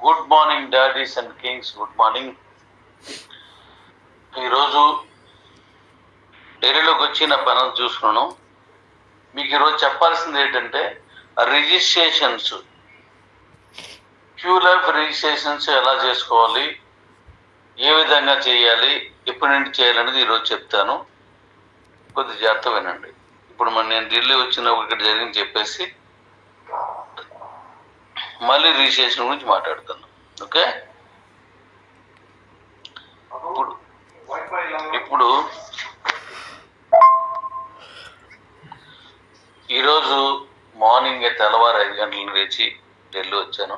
Good morning daddy's and Kings, good morning. ఈరోజు ఢిల్లీలోకి వచ్చి నా పనులు చూసుకున్నాను. మీకు ఈరోజు చెప్పాల్సింది ఏంటంటే రిజిస్ట్రేషన్స్, క్యూ లైఫ్ రిజిస్ట్రేషన్స్ ఎలా చేసుకోవాలి, ఏ విధంగా చేయాలి, ఎప్పటి నుండి చేయాలనేది ఈరోజు చెప్తాను. కొద్ది జాగ్రత్త వినండి. ఇప్పుడు నేను ఢిల్లీ వచ్చిన ఇక్కడ జరిగింది చెప్పేసి మళ్ళీ రిజిస్ట్రేషన్ గురించి మాట్లాడుతాను. ఓకే, ఇప్పుడు ఈరోజు మార్నింగ్ తెల్లవారు 5 గంటలకు లేచి ఢిల్లీ వచ్చాను.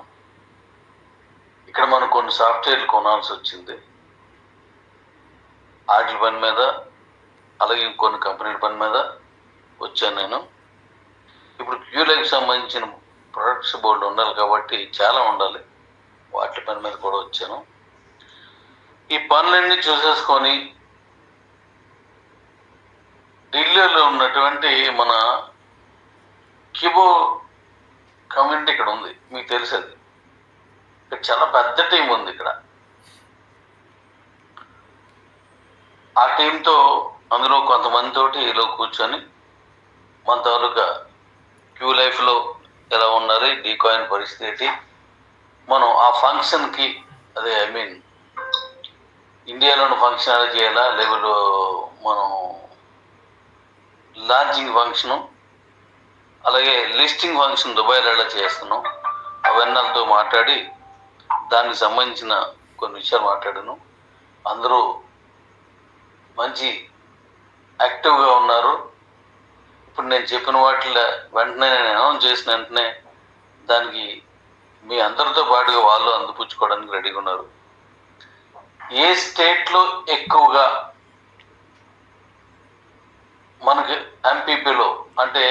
ఇక్కడ మనం కొన్ని సాఫ్ట్వేర్లు కొనాల్సి వచ్చింది. వాటి పని మీద, అలాగే ఇంకొన్ని కంపెనీల పని మీద వచ్చాను నేను. ఇప్పుడు క్యూలైకి సంబంధించిన ప్రొడక్ట్స్ బోర్డు ఉండాలి కాబట్టి చాలా ఉండాలి, వాటి పని మీద కూడా వచ్చాను. ఈ పనులన్నీ చూసేసుకొని ఢిల్లీలో ఉన్నటువంటి మన కిబో కమ్యూనిటీ ఇక్కడ ఉంది, మీకు తెలిసేది. ఇక్కడ చాలా పెద్ద టీం ఉంది. ఇక్కడ ఆ టీంతో అందులో కొంతమందితోటి ఇలా కూర్చొని మన తాలూకా క్యూ లైఫ్లో ఎలా ఉన్నది, డీకాయిన్ పరిస్థితి, మనం ఆ ఫంక్షన్కి అదే ఇండియాలోని ఫంక్షన్ ఎలా చేయాలా, లేకపోతే మనం లాంచింగ్ ఫంక్షను, అలాగే లిస్టింగ్ ఫంక్షన్ దుబాయ్లో ఎలా చేస్తున్నాం, అవన్నీతో మాట్లాడి దానికి సంబంధించిన కొన్ని విషయాలు మాట్లాడాను. అందరూ మంచి యాక్టివ్గా ఉన్నారు. ఇప్పుడు నేను చెప్పిన వాటిలో వెంటనే నేను అనౌన్స్ చేసిన వెంటనే దానికి మీ అందరితో పాటుగా వాళ్ళు అందిపుచ్చుకోవడానికి రెడీగా ఉన్నారు. ఏ స్టేట్లో ఎక్కువగా మనకి ఎంపీపీలో అంటే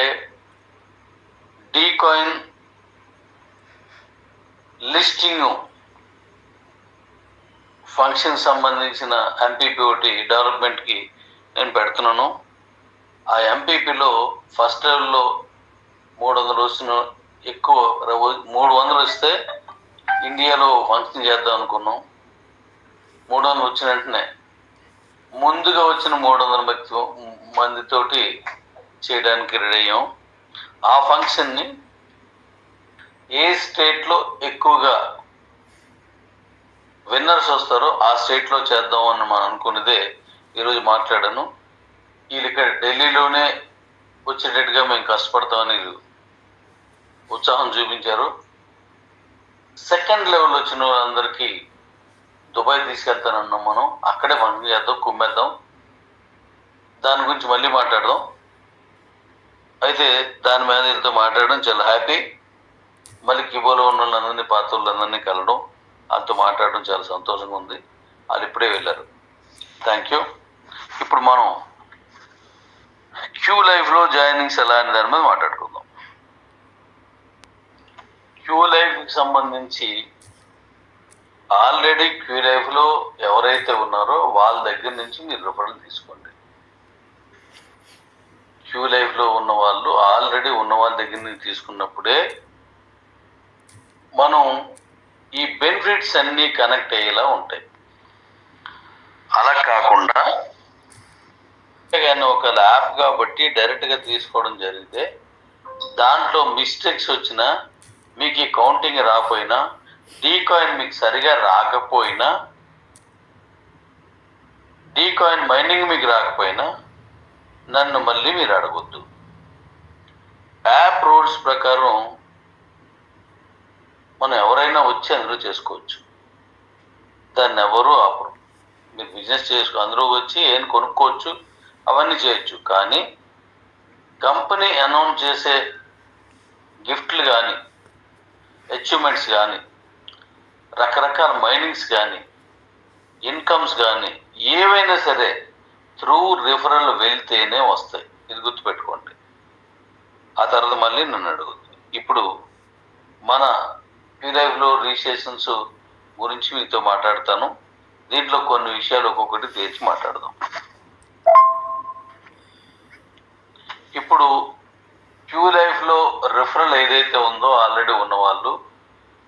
డీకాయిన్ లిస్టింగ్ ఫంక్షన్ సంబంధించిన ఎంపీపీ ఒకటి డెవలప్మెంట్కి నేను పెడుతున్నాను. ఆ ఎంపీపీలో ఫస్ట్ లెవెల్లో 300 వచ్చిన, ఎక్కువ 300 వస్తే ఇండియాలో ఫంక్షన్ చేద్దాం అనుకున్నాం. 300 వచ్చిన వెంటనే ముందుగా వచ్చిన 300 మందితోటి చేయడానికి రెడీ అయ్యాం. ఆ ఫంక్షన్ని ఏ స్టేట్లో ఎక్కువగా విన్నర్స్ వస్తారో ఆ స్టేట్లో చేద్దాం అని మనం అనుకున్నదే ఈరోజు మాట్లాడాను. వీళ్ళు ఇక్కడ ఢిల్లీలోనే వచ్చేటట్టుగా మేము కష్టపడతామని వీళ్ళు ఉత్సాహం చూపించారు. సెకండ్ లెవెల్ వచ్చిన వాళ్ళందరికీ దుబాయ్ తీసుకెళ్తానన్నాం. మనం అక్కడే ఫంక్షన్ చేద్దాం, కుమ్మేద్దాం. దాని గురించి మళ్ళీ మాట్లాడదాం. అయితే దాని మీద వీళ్ళతో మాట్లాడడం చాలా హ్యాపీ. మళ్ళీ కిబోలో ఉన్న వాళ్ళందరినీ, పాత వాళ్ళందరినీ కలవడం, వాళ్ళతో మాట్లాడడం చాలా సంతోషంగా ఉంది. వాళ్ళు ఇప్పుడే వెళ్ళారు. Thank you. ఇప్పుడు మనం క్యూ లైఫ్లో జాయినింగ్స్ ఎలా అనే దాని మీద మాట్లాడుకుందాం. క్యూ లైఫ్కి సంబంధించి ఆల్రెడీ క్యూ లైఫ్లో ఎవరైతే ఉన్నారో వాళ్ళ దగ్గర నుంచి మీరు రిఫరల్ తీసుకోండి. క్యూ లైఫ్లో ఉన్న వాళ్ళు ఆల్రెడీ ఉన్న వాళ్ళ దగ్గర నుంచి తీసుకున్నప్పుడే మనం ఈ బెనిఫిట్స్ అన్నీ కనెక్ట్ అయ్యేలా ఉంటాయి. అలా కాకుండా కానీ ఒక యాప్ కాబట్టి డైరెక్ట్గా తీసుకోవడం జరిగితే దాంట్లో మిస్టేక్స్ వచ్చినా, మీకు ఈ కౌంటింగ్ రాకపోయినా, డీకాయిన్ మీకు సరిగా రాకపోయినా, డీకాయిన్ మైనింగ్ మీకు రాకపోయినా నన్ను మళ్ళీ మీరు అడగొద్దు. యాప్ రూల్స్ ప్రకారం మనం ఎవరైనా వచ్చి అందులో చేసుకోవచ్చు. దాన్ని ఎవరు ఆపరు. మీరు బిజినెస్ అందులో వచ్చి ఏం కొనుక్కోవచ్చు, అవన్నీ చేయొచ్చు. కానీ కంపెనీ అనౌన్స్ చేసే గిఫ్ట్లు కానీ, అచీవ్మెంట్స్ కానీ, రకరకాల మైనింగ్స్ కానీ, ఇన్కమ్స్ కానీ ఏవైనా సరే త్రూ రిఫరల్ వెళ్తేనే వస్తాయి. ఇది గుర్తుపెట్టుకోండి. ఆ తర్వాత మళ్ళీ నన్ను అడుగుతుంది. ఇప్పుడు మన క్యూ లైఫ్లో రిజిస్ట్రేషన్స్ గురించి మీతో మాట్లాడతాను. దీంట్లో కొన్ని విషయాలు ఒక్కొక్కటి తెచ్చి మాట్లాడదాం. ఇప్పుడు క్యూ లైఫ్లో రిఫరల్ ఏదైతే ఉందో ఆల్రెడీ ఉన్నవాళ్ళు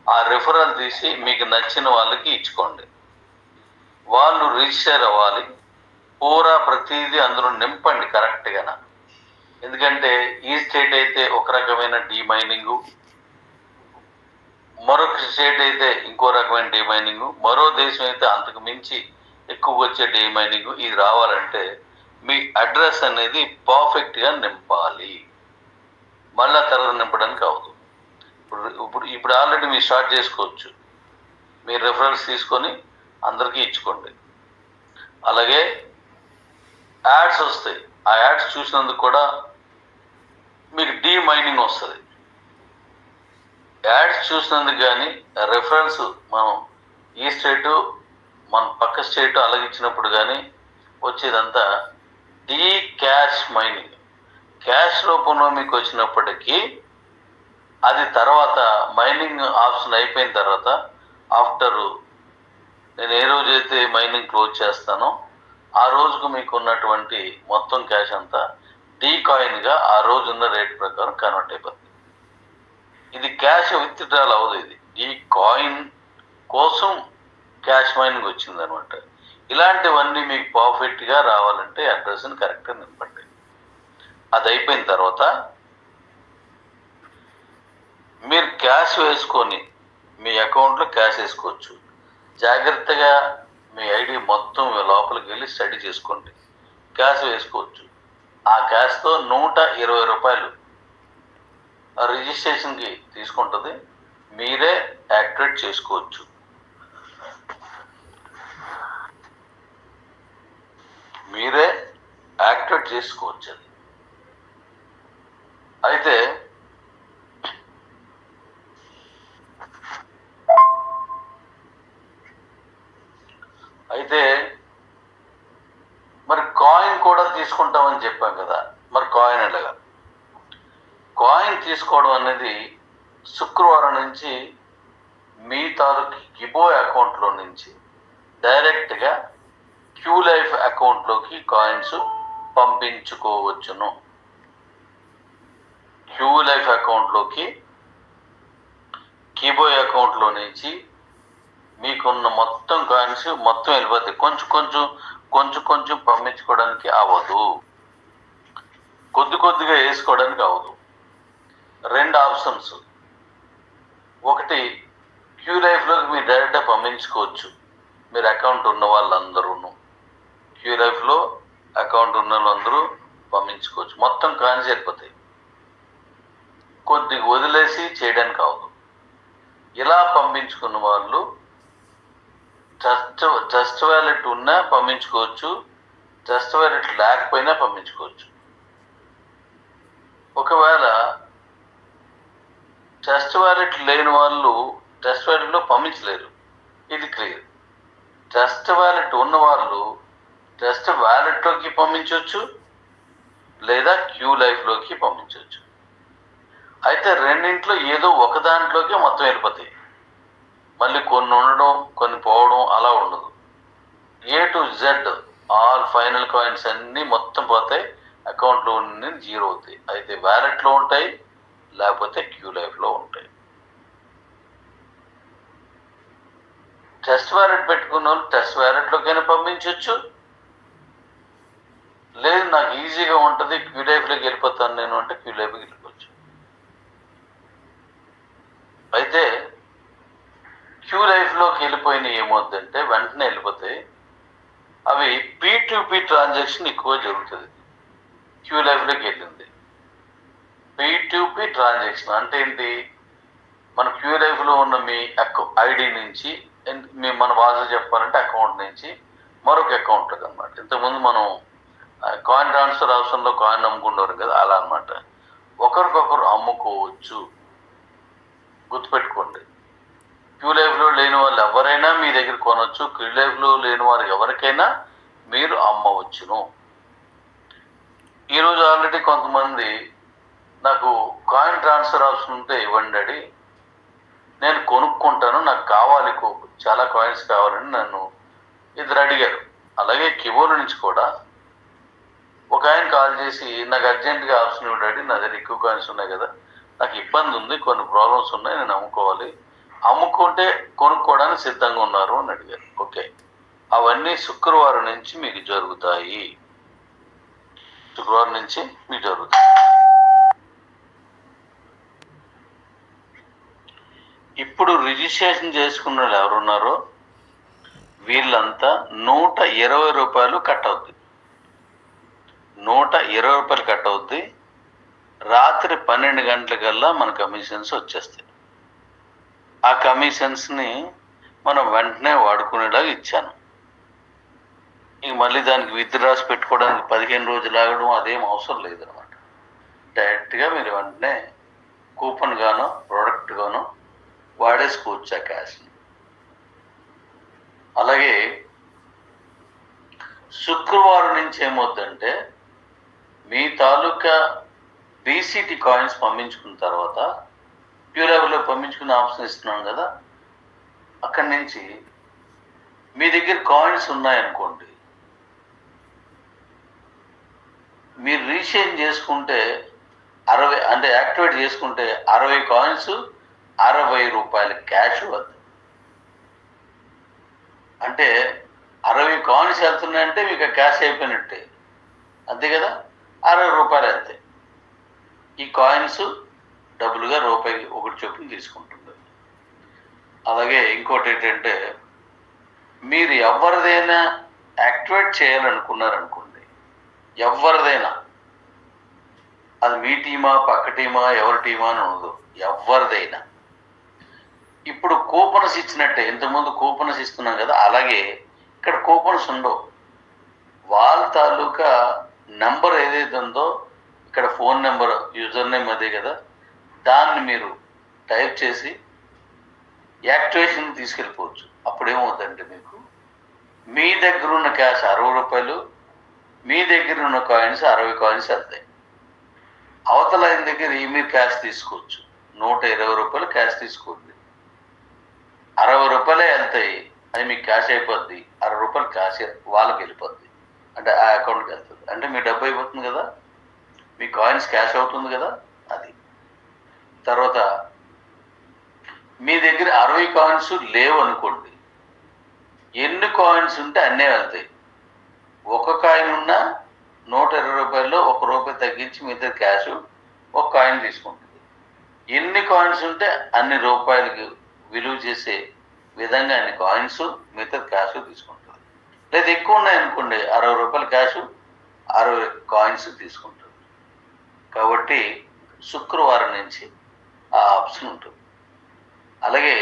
ఆ రిఫరల్ తీసి మీకు నచ్చిన వాళ్ళకి ఇచ్చుకోండి. వాళ్ళు రిజిస్టర్ అవ్వాలి. పూరా ప్రతిదీ అందులో నింపండి కరెక్ట్గా. ఎందుకంటే ఈ స్టేట్ అయితే ఒక రకమైన డీమైనింగు, మరొక స్టేట్ అయితే ఇంకో రకమైన డీమైనింగు, మరో దేశం అయితే అంతకు మించి ఎక్కువ వచ్చే డీమైనింగ్. ఇది రావాలంటే మీ అడ్రస్ అనేది పర్ఫెక్ట్గా నింపాలి. మళ్ళా తర్వాత నింపడానికి అవదు. ఇప్పుడు ఆల్రెడీ మీరు స్టార్ట్ చేసుకోవచ్చు. మీ రెఫరెన్స్ తీసుకొని అందరికీ ఇచ్చుకోండి. అలాగే యాడ్స్ వస్తాయి. ఆ యాడ్స్ చూసినందుకు కూడా మీకు డీమైనింగ్ వస్తుంది. యాడ్స్ చూసినందుకు కానీ రెఫరెన్స్ మనం ఈ స్టేటు మన పక్క స్టేట్ అలాగే ఇచ్చినప్పుడు కానీ వచ్చేదంతా డీ క్యాష్ మైనింగ్. క్యాష్ రూపంలో మీకు వచ్చినప్పటికీ అది తర్వాత మైనింగ్ ఆప్షన్ అయిపోయిన తర్వాత ఆఫ్టర్ నేను ఏ రోజైతే మైనింగ్ క్లోజ్ చేస్తానో ఆ రోజుకు మీకు ఉన్నటువంటి మొత్తం క్యాష్ అంతా డీ కాయిన్గా ఆ రోజు ఉన్న రేట్ ప్రకారం కన్వర్ట్ అయిపోతుంది. ఇది క్యాష్ విత్డ్రాల్ అవ్వదు. ఇది ఈ కాయిన్ కోసం క్యాష్ మైనింగ్ వచ్చిందనమాట. ఇలాంటివన్నీ మీకు పర్ఫెక్ట్గా రావాలంటే అడ్రస్ని కరెక్ట్గా నింపండి. అది అయిపోయిన తర్వాత మీరు క్యాష్ వేసుకొని మీ అకౌంట్లో క్యాష్ వేసుకోవచ్చు. జాగ్రత్తగా మీ ఐడి మొత్తం లోపలికి వెళ్ళి స్టడీ చేసుకోండి. క్యాష్ వేసుకోవచ్చు. ఆ క్యాష్తో 120 రూపాయలు రిజిస్ట్రేషన్కి తీసుకుంటుంది. మీరే యాక్టివేట్ చేసుకోవచ్చు. మీరే యాక్టివేట్ చేసుకోవచ్చు. అది అయితే మరి కాయిన్ కూడా తీసుకుంటామని చెప్పాం కదా. మరి కాయిన్ ఎలాగా? కాయిన్ తీసుకోవడం అనేది శుక్రవారం నుంచి మీ తాలూకు గిబో అకౌంట్లో నుంచి డైరెక్ట్గా క్యూ లైఫ్ అకౌంట్లోకి కాయిన్స్ పంపించుకోవచ్చును. క్యూ లైఫ్ అకౌంట్లోకి గిబో అకౌంట్లో నుంచి మీకున్న మొత్తం కాయిన్స్ మొత్తం వెళ్ళిపోతాయి. కొంచెం కొంచెం పంపించుకోవడానికి అవ్వదు. కొద్దిగా వేసుకోవడానికి అవ్వదు. 2 ఆప్షన్స్. ఒకటి, క్యూ లైఫ్లోకి మీరు డైరెక్ట్గా పంపించుకోవచ్చు. మీరు అకౌంట్ ఉన్న వాళ్ళందరూ క్యూ లైఫ్లో అకౌంట్ ఉన్న వాళ్ళందరూ పంపించుకోవచ్చు. మొత్తం కాయిన్స్ వెళ్ళిపోతాయి. కొద్దిగా వదిలేసి చేయడానికి అవ్వదు. ఇలా పంపించుకున్న వాళ్ళు ట్రస్ట్ వ్యాలెట్ ఉన్నా పంపించుకోవచ్చు, ట్రస్ట్ వ్యాలెట్ లేకపోయినా పంపించుకోవచ్చు. ఒకవేళ ట్రస్ట్ వ్యాలెట్ లేని వాళ్ళు ట్రస్ట్ వ్యాలెట్లో పంపించలేరు. ఇది క్లియర్. ట్రస్ట్ వ్యాలెట్ ఉన్న వాళ్ళు ట్రస్ట్ వ్యాలెట్లోకి పంపించవచ్చు, లేదా క్యూ లైఫ్లోకి పంపించవచ్చు. అయితే రెండింట్లో ఏదో ఒక దాంట్లోకి మొత్తం వెళ్ళిపోతాయి. మళ్ళీ కొన్ని ఉండడం కొన్ని పోవడం అలా ఉండదు. A to Z all final coins అన్నీ మొత్తం పోతాయి. అకౌంట్లో ఉండి 0 అవుతాయి. అయితే వ్యాలెట్లో ఉంటాయి, లేకపోతే క్యూ లైఫ్లో ఉంటాయి. టెస్ట్ వ్యాలెట్ పెట్టుకున్న వాళ్ళు టెస్ట్ వ్యాలెట్లోకైనా పంపించవచ్చు, లేదు నాకు ఈజీగా ఉంటుంది క్యూ లైఫ్లోకి వెళ్ళిపోతాను నేను అంటే క్యూ లైఫ్కి వెళ్ళిపోవచ్చు. అయితే క్యూ లైఫ్లోకి వెళ్ళిపోయినాయి ఏమవుతుందంటే వెంటనే వెళ్ళిపోతాయి. అవి P2P ట్రాన్సాక్షన్ ఎక్కువ జరుగుతుంది. క్యూ లైఫ్లోకి వెళ్ళింది. P2P ట్రాన్సాక్షన్ అంటే ఏంటి? మన క్యూ లైఫ్లో ఉన్న మీ ఐడి నుంచి మన భాషలో చెప్పాలంటే అకౌంట్ నుంచి మరొక అకౌంట్లోకి అనమాట. ఇంతకుముందు మనం కాయిన్ ట్రాన్స్ఫర్ ఆప్షన్లో కాయిన్ అమ్ముకుంటారు కదా, అలా అనమాట. ఒకరికొకరు అమ్ముకోవచ్చు. గుర్తుపెట్టుకోండి. క్యూ లైఫ్లో లేని వాళ్ళు ఎవరైనా మీ దగ్గర కొనవచ్చు. క్యూ లైఫ్లో లేని వారు ఎవరికైనా మీరు అమ్మవచ్చును. ఈరోజు ఆల్రెడీ కొంతమంది నాకు కాయిన్ ట్రాన్స్ఫర్ ఆప్షన్ ఉంటే ఇవ్వండి డాడీ, నేను కొనుక్కుంటాను, నాకు కావాలి, చాలా కాయిన్స్ కావాలని నన్ను ఇద్దరు అడిగారు. అలాగే కిబోర్డ్ నుంచి కూడా ఒక ఆయన కాల్ చేసి నాకు అర్జెంటుగా ఆప్షన్ ఇవ్వడాడి, నా దగ్గర ఎక్కువ కాయిన్స్ ఉన్నాయి కదా, నాకు ఇబ్బంది ఉంది, కొన్ని ప్రాబ్లమ్స్ ఉన్నాయి, నేను అమ్ముకోవాలి, అమ్ముకుంటే కొనుక్కోవడానికి సిద్ధంగా ఉన్నారు అని అడిగారు. ఓకే, అవన్నీ శుక్రవారం నుంచి మీకు జరుగుతాయి. శుక్రవారం నుంచి మీకు జరుగుతాయి. ఇప్పుడు రిజిస్ట్రేషన్ చేసుకున్న వాళ్ళు ఎవరున్నారో వీళ్ళంతా 120 రూపాయలు కట్ అవుద్ది. 120 రూపాయలు కట్ అవుద్ది. రాత్రి 12 గంటలకల్లా మన కమిషన్స్ వచ్చేస్తాయి. ఆ కమిషన్స్ని మనం వెంటనే వాడుకునేలాగా ఇచ్చాను. ఇక మళ్ళీ దానికి విత్డ్రాస్ పెట్టుకోవడానికి 15 రోజులు ఆగడం అదేం అవసరం లేదనమాట. డైరెక్ట్గా మీరు వెంటనే కూపన్ గానో ప్రోడక్ట్ గానో వాడేసుకోవచ్చు ఆ క్యాష్ని. అలాగే శుక్రవారం నుంచి ఏమవుతుందంటే మీ తాలూకా బీసీటీ కాయిన్స్ పంపించుకున్న తర్వాత ప్యూరాబుల్లో పంపించుకునే ఆప్షన్ ఇస్తున్నాం కదా, అక్కడి నుంచి మీ దగ్గర కాయిన్స్ ఉన్నాయనుకోండి, మీరు రీఛేంజ్ చేసుకుంటే 60 అంటే యాక్టివేట్ చేసుకుంటే 60 కాయిన్స్ 60 రూపాయల క్యాష్ వద్దు. అంటే 60 కాయిన్స్ వెళ్తున్నాయంటే మీకు క్యాష్ అయిపోయినట్టే, అంతే కదా. 60 రూపాయలు అంతే. ఈ కాయిన్స్ డబ్బులుగా రూపాయి ఒకటి చొప్పున తీసుకుంటుంది. అలాగే ఇంకోటి ఏంటంటే మీరు ఎవరిదైనా యాక్టివేట్ చేయాలనుకున్నారనుకోండి, ఎవరిదైనా, అది మీ టీమా పక్క టీమా ఎవరి టీమా అని ఉండదు, ఎవరిదైనా ఇప్పుడు కూపన్స్ ఇచ్చినట్టే, ఇంతకుముందు కూపన్స్ ఇస్తున్నాం కదా, అలాగే ఇక్కడ కూపన్స్ ఉండవు. వాళ్ళ తాలూకా నెంబర్ ఏదైతే ఉందో, ఇక్కడ ఫోన్ నెంబర్ యూజర్ నేమ్ అదే కదా, దాన్ని మీరు టైప్ చేసి యాక్టివేషన్ తీసుకెళ్ళిపోవచ్చు. అప్పుడేమవుతుందంటే మీకు మీ దగ్గర ఉన్న క్యాష్ 60 రూపాయలు, మీ దగ్గర ఉన్న కాయిన్స్ 60 కాయిన్స్ వెళ్తాయి. అవతల ఆయన దగ్గర మీరు క్యాష్ తీసుకోవచ్చు. 120 రూపాయలు క్యాష్ తీసుకోండి, 60 రూపాయలే వెళ్తాయి, అది మీకు క్యాష్ అయిపోద్ది. 60 రూపాయలు క్యాష్ వాళ్ళకి వెళ్ళిపోద్ది, అంటే ఆ అకౌంట్కి వెళ్తుంది. అంటే మీ డబ్బు అయిపోతుంది కదా, మీ కాయిన్స్ క్యాష్ అవుతుంది కదా. అది తర్వాత మీ దగ్గర 60 కాయిన్స్ లేవు అనుకోండి, ఎన్ని కాయిన్స్ ఉంటే అన్నీ వెళ్తాయి. ఒక కాయిన్ ఉన్నా 120 రూపాయల్లో 1 రూపాయి తగ్గించి మీ దగ్గర క్యాష్ ఒక కాయిన్ తీసుకుంటుంది. ఎన్ని కాయిన్స్ ఉంటే అన్ని రూపాయలకి విలువ చేసే విధంగా అన్ని కాయిన్స్ మిగతా క్యాష్ తీసుకుంటుంది. లేదా ఎక్కువ ఉన్నాయనుకోండి, 60 రూపాయల క్యాష్ 60 కాయిన్స్ తీసుకుంటుంది. కాబట్టి శుక్రవారం నుంచి ఆ ఆప్షన్ ఉంటుంది. అలాగే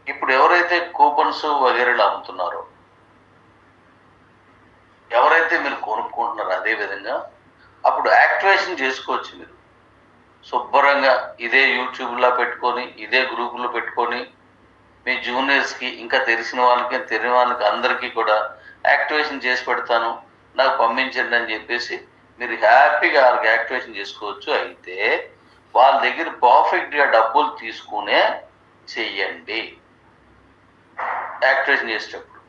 ఇప్పుడు ఎవరైతే కూపన్స్ వగేరేలు అమ్ముతున్నారో, ఎవరైతే మీరు కొనుక్కుంటున్నారో, అదేవిధంగా అప్పుడు యాక్టివేషన్ చేసుకోవచ్చు. మీరు శుభ్రంగా ఇదే యూట్యూబ్లో పెట్టుకొని, ఇదే గ్రూపులో పెట్టుకొని, మీ జూనియర్స్కి, ఇంకా తెలిసిన వాళ్ళకి, తెలియని వాళ్ళకి అందరికీ కూడా యాక్టివేషన్ చేసి పెడతాను, నాకు పంపించండి అని చెప్పేసి మీరు హ్యాపీగా వాళ్ళకి యాక్టివేషన్ చేసుకోవచ్చు. అయితే వాళ్ళ దగ్గర పర్ఫెక్ట్గా డబ్బులు తీసుకునే చెయ్యండి. యాక్టివేషన్ చేసేటప్పుడు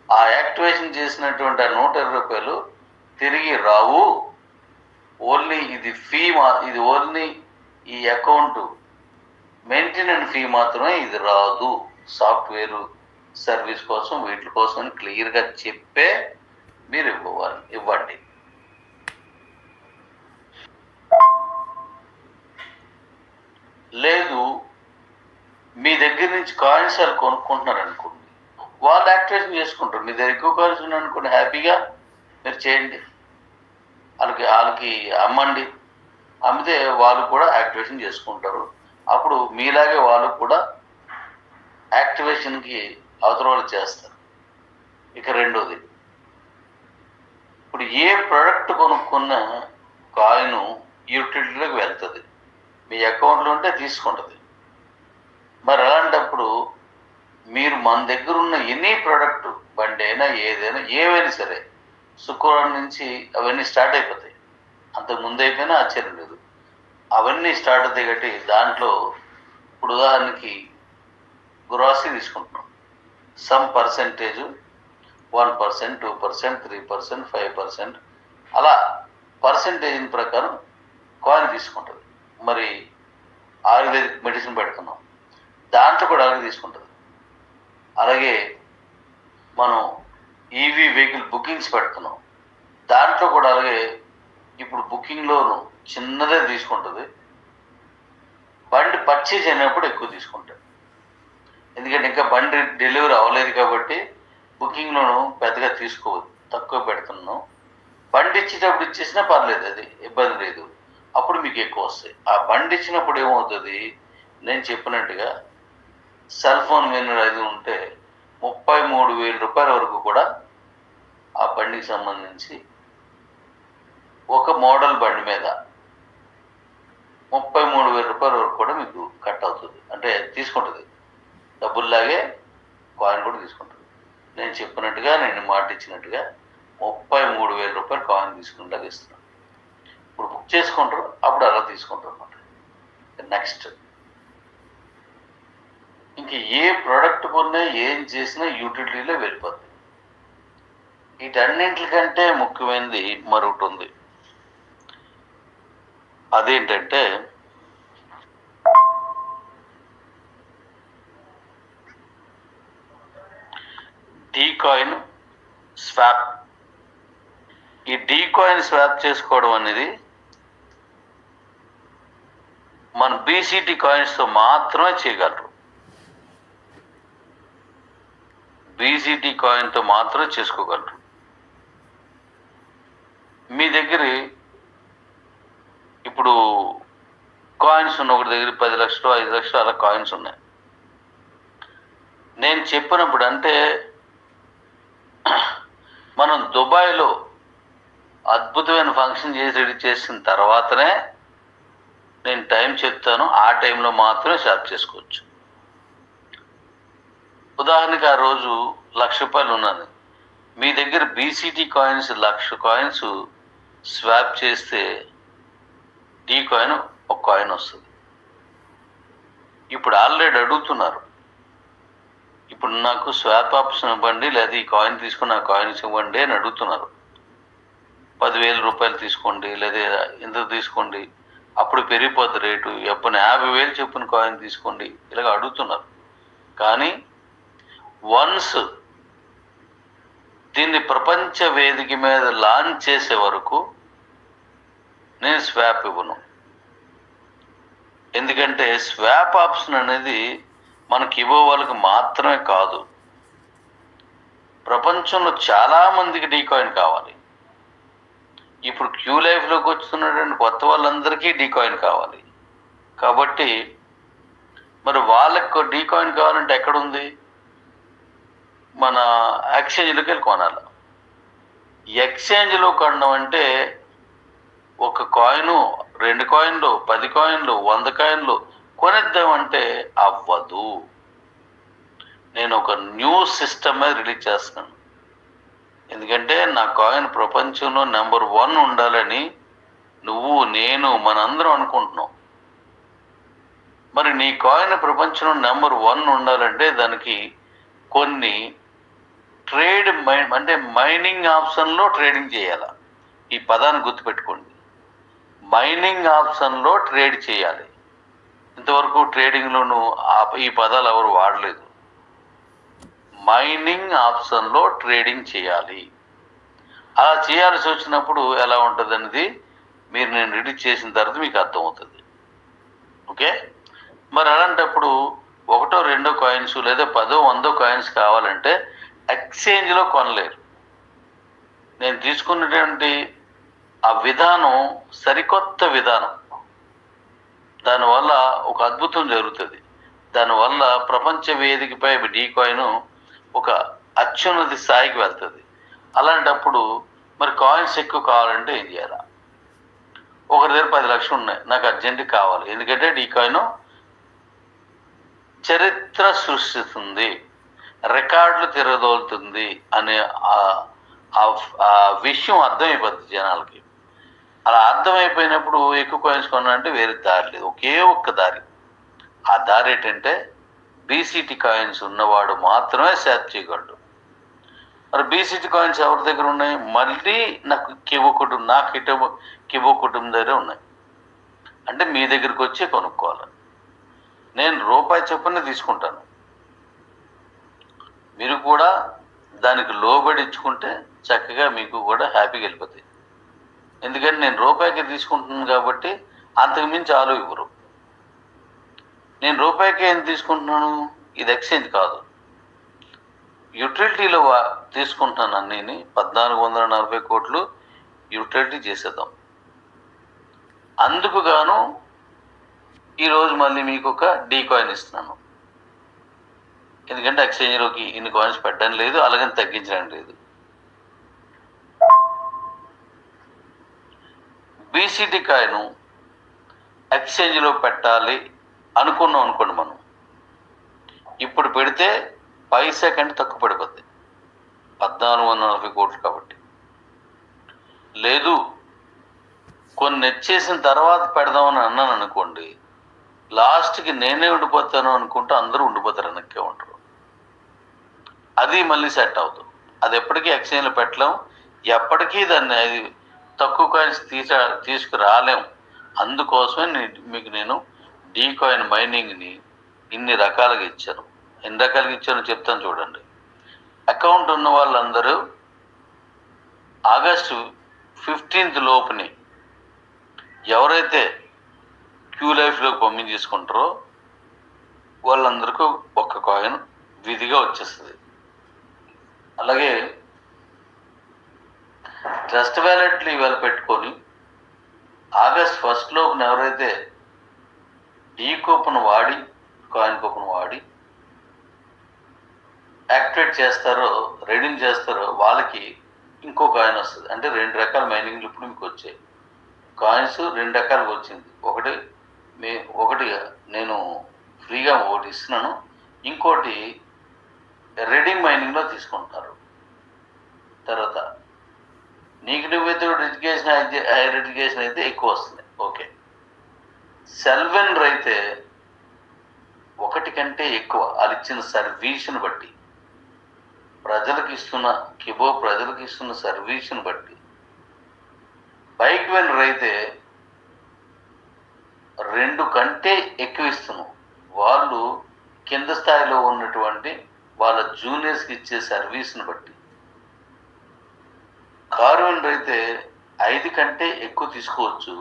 ఆ యాక్టివేషన్ చేసినటువంటి ఆ 120 రూపాయలు తిరిగి రావు. ఓన్లీ ఇది ఫీ ఇది ఓన్లీ ఈ అకౌంట్ మెయింటెనెన్స్ ఫీ మాత్రమే, ఇది రాదు. సాఫ్ట్వేర్ సర్వీస్ కోసం వీటి కోసం క్లియర్గా చెప్పే మీరు ఇవ్వండి. లేదు మీ దగ్గర నుంచి కాయిన్స్ వాళ్ళు కొనుక్కుంటున్నారు అనుకోండి, వాళ్ళు యాక్టివేషన్ చేసుకుంటారు. మీ దగ్గర ఎక్కువ కాయిన్స్ ఉన్నాయనుకోండి, హ్యాపీగా మీరు చేయండి, వాళ్ళకి అమ్మండి. అమ్మితే వాళ్ళు కూడా యాక్టివేషన్ చేసుకుంటారు. అప్పుడు మీలాగే వాళ్ళు కూడా యాక్టివేషన్కి అవతల వాళ్ళు చేస్తారు. ఇక రెండోది, ఇప్పుడు ఏ ప్రోడక్ట్ కొనుక్కున్న కాయిన్ యూటిలిటీలోకి వెళ్తుంది, మీ అకౌంట్లో ఉంటే తీసుకుంటుంది. మరి అలాంటప్పుడు మీరు మన దగ్గర ఉన్న ఎనీ ప్రోడక్ట్, బండి అయినా ఏదైనా ఏవైనా సరే, శుక్రవారం నుంచి అవన్నీ స్టార్ట్ అయిపోతాయి. అంతకు ముందు అయిపోయినా ఆశ్చర్యం లేదు, అవన్నీ స్టార్ట్ అవుతాయి. కాబట్టి దాంట్లో ఇప్పుడు ఉదాహరణకి గ్రాసరీ తీసుకుంటున్నాం, సమ్ పర్సెంటేజ్ 1%, 2%, 3%, 5% అలా పర్సెంటేజ్ ప్రకారం కాయిన్ తీసుకుంటుంది. మరి ఆయుర్వేదిక్ మెడిసిన్ పెడుతున్నాం, దాంట్లో కూడా అలాగే తీసుకుంటుంది. అలాగే మనం ఈవీ వెహికల్ బుకింగ్స్ పెడుతున్నాం, దాంట్లో కూడా అలాగే ఇప్పుడు బుకింగ్లోను చిన్నదే తీసుకుంటుంది, బండి పర్చేజ్ అయినప్పుడు ఎక్కువ తీసుకుంటాడు. ఎందుకంటే ఇంకా బండి డెలివరీ అవ్వలేదు కాబట్టి బుకింగ్లోను పెద్దగా తీసుకోవద్దు, తక్కువ పెడుతున్నాం. బండి ఇచ్చేటప్పుడు ఇచ్చేసినా పర్లేదు, అది ఇబ్బంది లేదు, అప్పుడు మీకు ఎక్కువ వస్తాయి. ఆ బండి ఇచ్చినప్పుడు ఏమవుతుంది, నేను చెప్పినట్టుగా సెల్ ఫోన్ మీద అది ఉంటే 33,000 రూపాయల వరకు కూడా ఆ బండికి సంబంధించి ఒక మోడల్ బండి మీద 33,000 రూపాయల వరకు కూడా మీకు కట్ అవుతుంది, అంటే తీసుకుంటుంది. డబ్బుల్లాగే కాయిన్ కూడా తీసుకుంటుంది. నేను చెప్పినట్టుగా, నేను మాట ఇచ్చినట్టుగా 33,000 రూపాయలు కాయిన్ తీసుకునేలాగా ఇస్తున్నాను. ఇప్పుడు బుక్ చేసుకుంటారు, అప్పుడు అలా తీసుకుంటారు అన్నమాట. నెక్స్ట్ ఇంక ఏ ప్రోడక్ట్ కొన్నా ఏం చేసినా యూటిలిటీలో వెళ్ళిపోతుంది. వీటన్నింటికంటే ముఖ్యమైనది మరొకటి ఉంది, అదేంటంటే డీకాయిన్ స్వాప్. ఈ డీకాయిన్ స్వాప్ చేసుకోవడం అనేది మన బీసీటీ కాయిన్స్తో మాత్రమే చేయగలరు. బీసీటీ కాయిన్తో మాత్రమే చేసుకోగలరు. మీ దగ్గర ఇప్పుడు కాయిన్స్ ఉన్న ఒకటి దగ్గర 10 లక్షలు 5 లక్షలు అలా కాయిన్స్ ఉన్నాయి. నేను చెప్పినప్పుడు అంటే మనం దుబాయ్లో అద్భుతమైన ఫంక్షన్ చేసి రెడీ చేసిన తర్వాతనే నేను టైం చెప్తాను, ఆ టైంలో మాత్రమే స్వాప్ చేసుకోవచ్చు. ఉదాహరణకి ఆ రోజు 1,00,000 రూపాయలు ఉన్నది, మీ దగ్గర బీసీటీ కాయిన్స్ 1,00,000 కాయిన్స్ స్వాప్ చేస్తే డీ కాయిన్ ఒక కాయిన్ వస్తుంది. ఇప్పుడు ఆల్రెడీ అడుగుతున్నారు, ఇప్పుడు నాకు స్వాప్ ఆప్షన్ ఇవ్వండి, లేదా ఈ కాయిన్ తీసుకుని ఆ కాయిన్స్ ఇవ్వండి అని అడుగుతున్నారు. 10,000 రూపాయలు తీసుకోండి, లేదా ఇంత తీసుకోండి, అప్పుడు పెరిగిపోద్ది రేటు, ఎప్పుడు 50,000 చెప్పున కాయిన్ తీసుకోండి, ఇలాగ అడుగుతున్నారు. కానీ వన్స్ దీన్ని ప్రపంచ వేదిక మీద లాంచ్ చేసే వరకు నేను స్వాప్ ఇవ్వను. ఎందుకంటే స్వాప్ ఆప్షన్ అనేది మనకి ఇవ్వ వాళ్ళకి మాత్రమే కాదు, ప్రపంచంలో చాలామందికి డీకాయిన్ కావాలి. ఇప్పుడు క్యూ లైఫ్లోకి వస్తున్నటువంటి కొత్త వాళ్ళందరికీ డీకాయిన్ కావాలి. కాబట్టి మరి వాళ్ళకి డీకాయిన్ కావాలంటే ఎక్కడుంది, మన ఎక్స్చేంజ్లోకి వెళ్ళి కొనాలి. ఎక్స్చేంజ్లో కొనడం అంటే ఒక కాయిను, 2 కాయిన్లు, 10 కాయిన్లు, 100 కాయిన్లు కొనేద్దామంటే అవ్వదు. నేను ఒక న్యూ సిస్టమ్ మీద రిలీజ్ చేస్తున్నాను. ఎందుకంటే నా కాయిన్ ప్రపంచంలో నెంబర్ 1 ఉండాలని నువ్వు, నేను, మనందరం అనుకుంటున్నాం. మరి నీ కాయిన్ ప్రపంచంలో నెంబర్ 1 ఉండాలంటే దానికి కొన్ని ట్రేడ్ అంటే మైనింగ్ ఆప్షన్లో ట్రేడింగ్ చేయాలి. ఈ పదాన్ని గుర్తుపెట్టుకోండి, మైనింగ్ ఆప్షన్లో ట్రేడ్ చేయాలి. ఇంతవరకు ట్రేడింగ్లోనూ ఈ పదాలు ఎవరు వాడలేదు. మైనింగ్ ఆప్షన్లో ట్రేడింగ్ చేయాలి. అలా చేయాల్సి వచ్చినప్పుడు ఎలా ఉంటుంది అనేది మీరు నేను రిలీజ్ చేసిన తర్వాత మీకు అర్థమవుతుంది. ఓకే, మరి అలాంటప్పుడు 1, 2 కాయిన్స్ లేదా 10, 100 కాయిన్స్ కావాలంటే ఎక్స్చేంజ్లో కొనలేరు. నేను తీసుకున్నటువంటి ఆ విధానం సరికొత్త విధానం, దానివల్ల ఒక అద్భుతం జరుగుతుంది. దానివల్ల ప్రపంచ వేదికపై డీ కాయిన్ ఒక అత్యున్నత స్థాయికి వెళ్తుంది. అలాంటప్పుడు మరి కాయిన్స్ ఎక్కువ కావాలంటే ఏం చేయాలి? ఒకరి దగ్గర 10 లక్షలు ఉన్నాయి, నాకు అర్జెంట్ కావాలి, ఎందుకంటే డీ కాయిన్ చరిత్ర సృష్టిస్తుంది, రికార్డులు తిరగదోలుతుంది అనే ఆ విషయం అర్థమైపోద్ది జనాలకి. అలా అర్థమైపోయినప్పుడు ఎక్కువ కాయిన్స్ కొనాలంటే వేరే దారి లేదు, ఒకే ఒక్క దారి. ఆ దారి ఏంటంటే బీసీటీ కాయిన్స్ ఉన్నవాడు మాత్రమే స్వాప్ చేయగలడు. మరి బీసీటీ కాయిన్స్ ఎవరి దగ్గర ఉన్నాయి? మళ్ళీ నాకు కిబో కుటుంబం దగ్గర ఉన్నాయి. అంటే మీ దగ్గరికి వచ్చి కొనుక్కోవాలి. నేను రూపాయి చొప్పున తీసుకుంటాను. మీరు కూడా దానికి లోబడి ఇచ్చుకుంటే చక్కగా మీకు కూడా హ్యాపీగా వెళ్ళిపోతాయి. ఎందుకంటే నేను రూపాయికి తీసుకుంటున్నాను కాబట్టి అంతకుమించి ఆలు ఇవ్వరు. నేను రూపాయికి ఏం తీసుకుంటున్నాను, ఇది ఎక్స్చేంజ్ కాదు, యూటిలిటీలో తీసుకుంటున్నాను. అన్నీ 1440 కోట్లు యూటిలిటీ చేసేద్దాం. అందుకు గాను ఈరోజు మళ్ళీ మీకు ఒక డీ కాయిన్ ఇస్తున్నాను. ఎందుకంటే ఎక్స్చేంజ్లోకి ఇన్ని కాయిన్స్ పెట్టడం లేదు, అలాగని తగ్గించడం లేదు. బీసీటీ కాయిన్ ఎక్స్చేంజ్లో పెట్టాలి అనుకున్నాం అనుకోండి, మనం ఇప్పుడు పెడితే పైసా కంటే తక్కువ పడిపోద్ది, 1440 కోట్లు కాబట్టి. లేదు కొన్ని నెచ్చేసిన తర్వాత పెడదామని అన్నాను అనుకోండి, లాస్ట్కి నేనే ఉండిపోతాను అనుకుంటే అందరూ ఉండిపోతారు, వెనక్కే ఉంటారు. అది మళ్ళీ సెట్ అవుతుంది. అది ఎప్పటికీ ఎక్స్చేంజ్లో పెట్టలేం, ఎప్పటికీ దాన్ని తక్కువ కాయిన్స్ తీసుకురాలేం. అందుకోసమే మీకు నేను డీ కాయిన్ మైనింగ్ని ఇన్ని రకాలుగా ఇచ్చాను. ఎన్ని రకాలుగా ఇచ్చానో చెప్తాను చూడండి. అకౌంట్ ఉన్న వాళ్ళందరూ ఆగస్టు 15 లోపుని ఎవరైతే క్యూ లైఫ్లోకి పంపించేసుకుంటారో వాళ్ళందరికీ ఒక్క కాయిన్ విధిగా వచ్చేస్తుంది. అలాగే ట్రస్ట్ వ్యాలెట్లు ఇవాళ పెట్టుకొని ఆగస్ట్ 1 లోపున ఎవరైతే డీ కూపన్ వాడి కాయిన్ కూపన్ వాడి యాక్టివేట్ చేస్తారో, రెడీమ్ చేస్తారో వాళ్ళకి ఇంకో కాయిన్ వస్తుంది. అంటే 2 రకాల మైనింగ్లు ఇప్పుడు మీకు వచ్చాయి. కాయిన్స్ 2 రకాలుగా వచ్చింది. ఒకటి నేను ఫ్రీగా ఒకటి ఇస్తున్నాను, ఇంకోటి రెడీమ్ మైనింగ్లో తీసుకుంటున్నారు. తర్వాత నీకు నువ్వైతే హైయర్ ఎడ్యుకేషన్ అయితే ఎక్కువ వస్తుంది. ఓకే, సెల్వెనర్ అయితే ఒకటి కంటే ఎక్కువ వాళ్ళు ఇచ్చిన సర్వీస్ని బట్టి, ప్రజలకు ఇస్తున్న సర్వీస్ని బట్టి. బైక్ వెనర్ అయితే 2 కంటే ఎక్కువ ఇస్తున్నాం, వాళ్ళు కింద స్థాయిలో ఉన్నటువంటి వాళ్ళ జూనియర్స్కి ఇచ్చే సర్వీస్ని బట్టి. కారు వెనర్ అయితే 5 కంటే ఎక్కువ తీసుకోవచ్చు,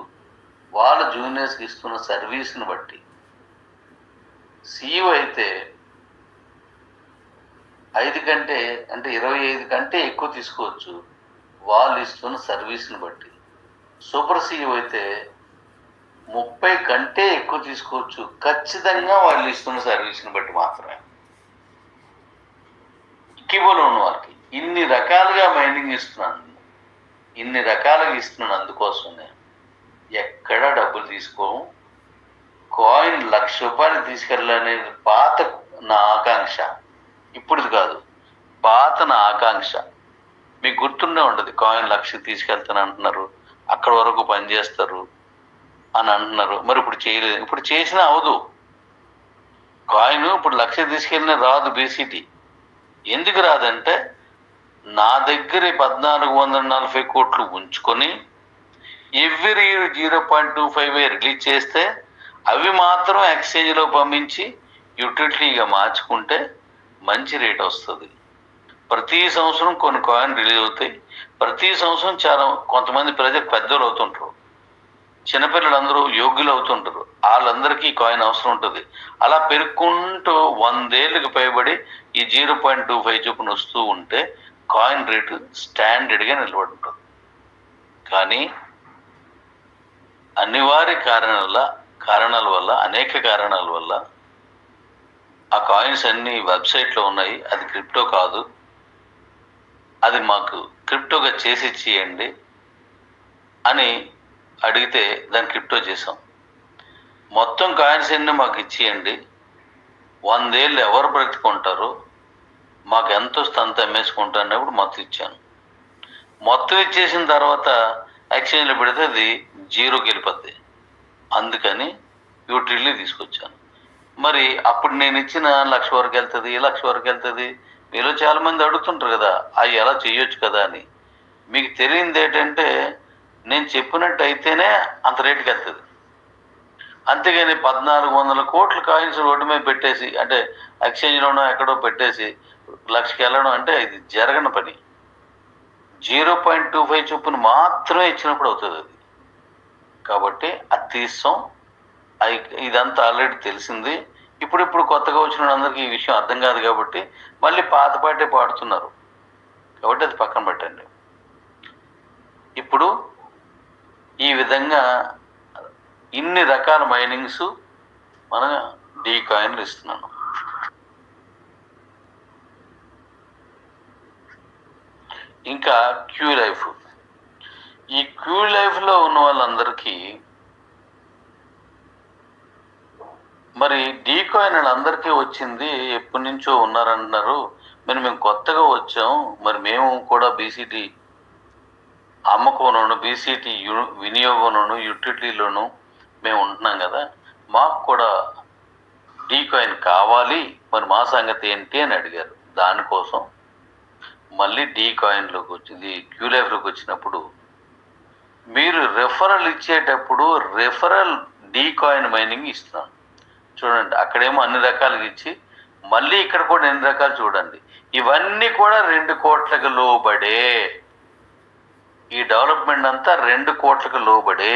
వాళ్ళ జూనియర్స్కి ఇస్తున్న సర్వీస్ని బట్టి. సిఇఓ అయితే 5 కంటే అంటే 25 కంటే ఎక్కువ తీసుకోవచ్చు, వాళ్ళు ఇస్తున్న సర్వీస్ని బట్టి. సూపర్ సిఇఓ అయితే 30 కంటే ఎక్కువ తీసుకోవచ్చు, ఖచ్చితంగా వాళ్ళు ఇస్తున్న సర్వీస్ని బట్టి మాత్రమే. కిబోలో ఉన్న వాళ్ళకి ఇన్ని రకాలుగా మైనింగ్ ఇస్తున్నాను, అందుకోసమే ఎక్కడా డబ్బులు తీసుకోము. కాయిన్ 1,00,000 రూపాయలు తీసుకెళ్ళాలనేది పాత నా ఆకాంక్ష, ఇప్పుడుది కాదు, పాత నా ఆకాంక్ష. మీకు గుర్తుండే ఉంటుంది, కాయిన్ 1,00,000 తీసుకెళ్తాను అంటున్నారు, అక్కడ వరకు పనిచేస్తారు అని అంటున్నారు. మరి ఇప్పుడు చేయలేదు, ఇప్పుడు చేసినా అవదు. కాయిన్ ఇప్పుడు 1,00,000 తీసుకెళ్ళినా రాదు బీసీటీ. ఎందుకు రాదంటే నా దగ్గర 1440 కోట్లు ఉంచుకొని ఎవ్రీ 0.25 రిలీజ్ చేస్తే అవి మాత్రం ఎక్స్చేంజ్లో పంపించి యూటిలిటీగా మార్చుకుంటే మంచి రేట్ వస్తుంది. ప్రతి సంవత్సరం కొన్ని కాయిన్ రిలీజ్ అవుతాయి. ప్రతి సంవత్సరం చాలా కొంతమంది ప్రజలు పెద్దలు అవుతుంటారు, చిన్నపిల్లలందరూ యోగ్యులు అవుతుంటారు, వాళ్ళందరికీ కాయిన్ అవసరం ఉంటుంది. అలా పెరుక్కుంటూ 100 ఏళ్ళకి పైబడి ఈ 0.25 చొప్పున వస్తూ ఉంటే కాయిన్ రేటు స్టాండర్డ్గా నిలబడి ఉంటుంది. కానీ అనివార్య కారణాల వల్ల అనేక కారణాల వల్ల ఆ కాయిన్స్ అన్ని వెబ్సైట్లో ఉన్నాయి. అది క్రిప్టో కాదు, అది మాకు క్రిప్టోగా చేసి ఇచ్చేయండి అని అడిగితే దాన్ని క్రిప్టో చేసాం. మొత్తం కాయిన్స్ అన్ని మాకు ఇచ్చేయండి, 100 ఏళ్ళు ఎవరు బ్రతుకుంటారో మాకు ఎంత వస్తే అంత అమ్మేసుకుంటారు అన్నప్పుడు మొత్తం ఇచ్చాను. మొత్తం ఇచ్చేసిన తర్వాత ఎక్స్చేంజ్లో పెడితే అది 0కి వెళ్ళిపోద్ది. అందుకని యూటిలిటీ తీసుకొచ్చాను. మరి అప్పుడు నేను ఇచ్చిన 1,00,000 వరకు వెళ్తుంది, 1,00,000 వరకు వెళ్తుంది. మీలో చాలామంది అడుగుతుంటారు కదా, అవి ఎలా చేయొచ్చు కదా అని. మీకు తెలియంది ఏంటంటే నేను చెప్పినట్టు అయితేనే అంత రేటుకి వెళ్తుంది. అంతేగాని 1400 కోట్ల కాయిన్స్ రోడ్డు మీద పెట్టేసి, అంటే ఎక్స్చేంజ్లోనో ఎక్కడో పెట్టేసి లక్షకి వెళ్ళడం అంటే ఇది జరగని పని. 0.25 చొప్పున మాత్రమే ఇచ్చినప్పుడు అవుతుంది అది. కాబట్టి అది తీస్తాం. ఇదంతా ఆల్రెడీ తెలిసింది. ఇప్పుడు కొత్తగా వచ్చిన అందరికీ ఈ విషయం అర్థం కాదు కాబట్టి మళ్ళీ పాత పాటే పాడుతున్నారు. కాబట్టి అది పక్కన పెట్టండి. ఇప్పుడు ఈ విధంగా ఇన్ని రకాల మైనింగ్స్ మన డీ కాయిన్లు ఇస్తున్నాను. ఇంకా క్యూ లైఫ్. ఈ క్యూ లైఫ్లో ఉన్న వాళ్ళందరికీ మరి డీ కాయిన్ అందరికీ వచ్చింది, ఎప్పటి నుంచో ఉన్నారంటున్నారు. మరి మేము కొత్తగా వచ్చాం, మరి మేము కూడా బీసీటీ అమ్మకంలోను బీసీటీ వినియోగంలోను యూటిలిటీలోను మేము ఉంటున్నాం కదా, మాకు కూడా డీ కాయిన్ కావాలి, మరి మా సంగతి ఏంటి అని అడిగారు. దానికోసం మళ్ళీ డీ కాయిన్లోకి వచ్చింది, క్యూ లైఫ్లోకి వచ్చినప్పుడు మీరు రెఫరల్ ఇచ్చేటప్పుడు రెఫరల్ డీ కాయిన్ మైనింగ్ ఇస్తున్నాను. చూడండి, అక్కడేమో అన్ని రకాలుగా ఇచ్చి మళ్ళీ ఇక్కడ కూడా ఎన్ని రకాలు చూడండి. ఇవన్నీ కూడా 2 కోట్లకు లోబడే, ఈ డెవలప్మెంట్ అంతా 2 కోట్లకు లోబడే.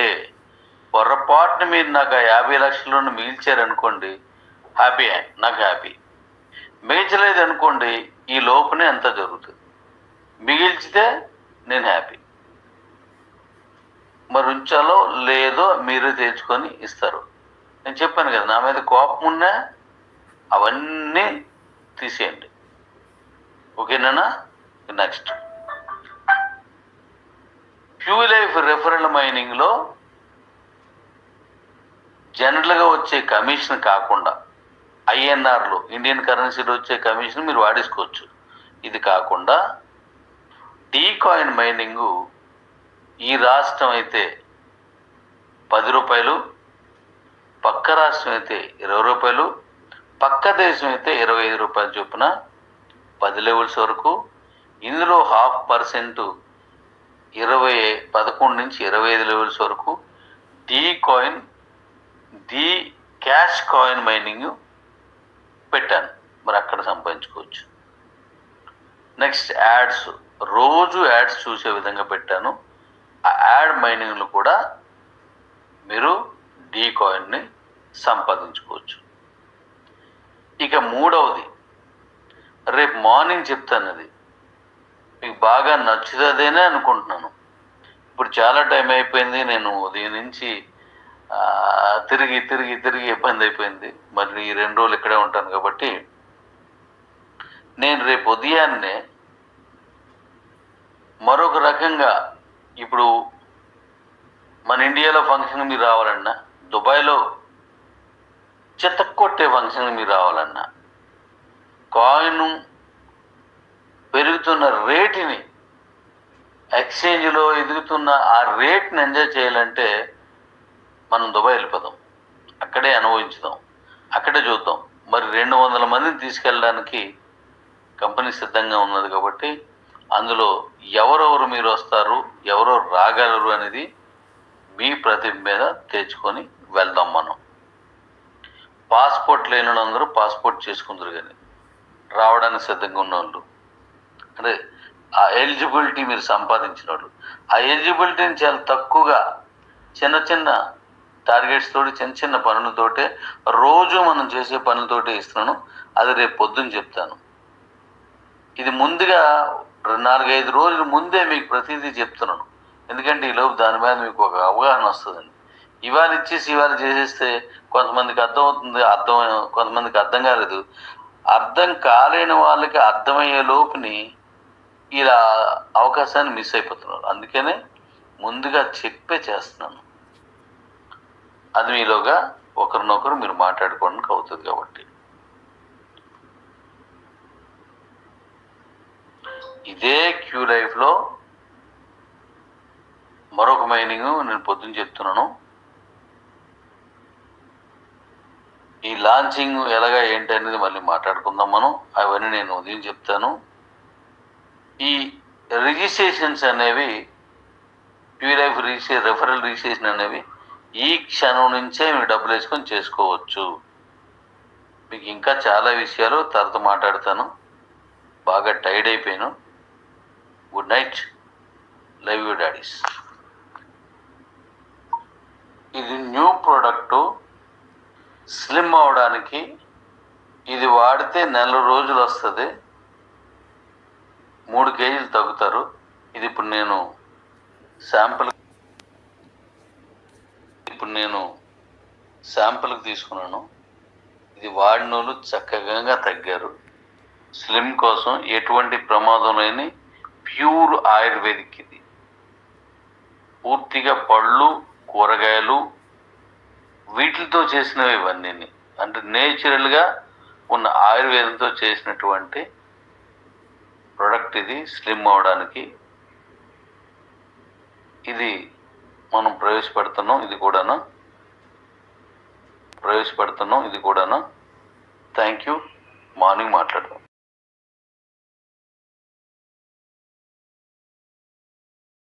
పొరపాటున మీరు నాకు 50 లక్షలను మిగిల్చారనుకోండి, హ్యాపీ, నాకు హ్యాపీ. మిగిల్చలేదు అనుకోండి, ఈ లోపునే అంతా జరుగుతుంది. మిగిల్చితే నేను హ్యాపీ. మరి ఉంచాలో లేదో మీరే తేల్చుకొని ఇస్తారు. నేను చెప్పాను కదా, నా మీద కోపం ఉన్నా అవన్నీ తీసేయండి. ఓకేనా? నెక్స్ట్, క్యూ లైఫ్ రెఫరల్ మైనింగ్లో జనరల్గా వచ్చే కమిషన్ కాకుండా ఐఎన్ఆర్లో, ఇండియన్ కరెన్సీలో వచ్చే కమిషన్ మీరు వాడేసుకోవచ్చు. ఇది కాకుండా డీ కాయిన్ మైనింగు ఈ రాష్ట్రం అయితే 10 రూపాయలు, పక్క రాష్ట్రం అయితే 20 రూపాయలు, పక్క దేశం అయితే 25 రూపాయలు చొప్పున 10 లెవెల్స్ వరకు. ఇందులో 0.5% 11 నుంచి 25 లెవెల్స్ వరకు డీ క్యాష్ కాయిన్ మైనింగ్ పెట్టాను. మరి అక్కడ సంపాదించుకోవచ్చు. నెక్స్ట్, యాడ్స్, రోజు యాడ్స్ చూసే విధంగా పెట్టాను. ఆ యాడ్ మైనింగ్లు కూడా మీరు డీ కాయిన్ని సంపాదించుకోవచ్చు. ఇక మూడవది, రేపు మార్నింగ్ చెప్తాను. అది మీకు బాగా నచ్చుతుందేనే అనుకుంటున్నాను. ఇప్పుడు చాలా టైం అయిపోయింది, నేను ఉదయం నుంచి తిరిగి తిరిగి తిరిగి ఇబ్బంది అయిపోయింది. మరి ఈ 2 రోజులు ఇక్కడే ఉంటాను కాబట్టి నేను రేపు ఉదయాన్నే మరొక రకంగా, ఇప్పుడు మన ఇండియాలో ఫంక్షన్ మీరు రావాలన్నా, దుబాయ్లో చెత్తకొట్టే ఫంక్షన్ మీరు రావాలన్నా, కాయిన్ పెరుగుతున్న రేటుని, ఎక్స్చేంజ్లో ఎదుగుతున్న ఆ రేట్ని ఎంజాయ్ చేయాలంటే మనం దుబాయ్ వెళ్ళిపోదాం, అక్కడే అనుభవించుదాం, అక్కడే చూద్దాం. మరి 200 మందిని తీసుకెళ్ళడానికి కంపెనీ సిద్ధంగా ఉన్నది కాబట్టి అందులో ఎవరెవరు మీరు వస్తారు, ఎవరో రాగలరు అనేది మీ ప్రతిభ మీద తెచ్చుకొని వెళ్దాం. మనం పాస్పోర్ట్ లేని వాళ్ళందరూ పాస్పోర్ట్ చేసుకుందరు, కానీ రావడానికి సిద్ధంగా ఉన్న వాళ్ళు, అంటే ఆ ఎలిజిబిలిటీ మీరు సంపాదించిన వాళ్ళు, ఆ ఎలిజిబిలిటీని చాలా తక్కువగా చిన్న చిన్న టార్గెట్స్ తోటి, చిన్న చిన్న పనులతోటే, రోజు మనం చేసే పనులతోటే ఇస్తున్నాను. అది రేపు పొద్దున్న చెప్తాను. ఇది ముందుగా 4-5 రోజుల ముందే మీకు ప్రతిదీ చెప్తున్నాను. ఎందుకంటే ఈలోపు దాని మీద మీకు ఒక అవగాహన వస్తుందండి. ఇవాళ ఇచ్చేసి ఇవాళ చేసేస్తే కొంతమందికి అర్థమవుతుంది, కొంతమందికి అర్థం కాలేదు. అర్థం కాలేని వాళ్ళకి అర్థమయ్యే లోపుని ఇలా అవకాశాన్ని మిస్ అయిపోతున్నారు. అందుకనే ముందుగా చెప్పే చేస్తున్నాను. అది మీలోగా ఒకరినొకరు మీరు మాట్లాడుకోవడానికి అవుతుంది. కాబట్టి ఇదే క్యూ లైఫ్లో మరొక మైనింగ్ నేను పొద్దున్న చెప్తున్నాను. ఈ లాంచింగ్ ఎలాగా ఏంటి అనేది మళ్ళీ మాట్లాడుకుందాం మనం. అవన్నీ నేను ఉదయం చెప్తాను. ఈ రిజిస్ట్రేషన్స్ అనేవి, క్యూ లైఫ్ రెఫరల్ రిజిస్ట్రేషన్ అనేవి ఈ క్షణం నుంచే మీరు డబ్బులు వేసుకొని చేసుకోవచ్చు. మీకు ఇంకా చాలా విషయాలు తర్వాత మాట్లాడతాను. బాగా టైర్డ్ అయిపోయాను. Good night. Love you daddy's. ఇది న్యూ ప్రోడక్టు. స్లిమ్ అవడానికి ఇది వాడితే 4 రోజులు వస్తుంది. 3 కేజీలు తగ్గుతారు. ఇది ఇప్పుడు నేను శాంపుల్కి తీసుకున్నాను. ఇది వాడిన వాళ్ళు చక్కగా తగ్గారు. స్లిమ్ కోసం ఎటువంటి ప్రమాదం లేని ప్యూర్ ఆయుర్వేదిక్. ఇది పూర్తిగా పళ్ళు, కూరగాయలు వీటితో చేసినవి ఇవన్నీ. అంటే నేచురల్గా ఉన్న ఆయుర్వేదంతో చేసినటువంటి ప్రోడక్ట్ ఇది. స్లిమ్ అవడానికి ఇది మనం ప్రవేశపెడుతున్నాం. ఇది కూడాను. Thank you. మార్నింగ్ మాట్లాడదాం.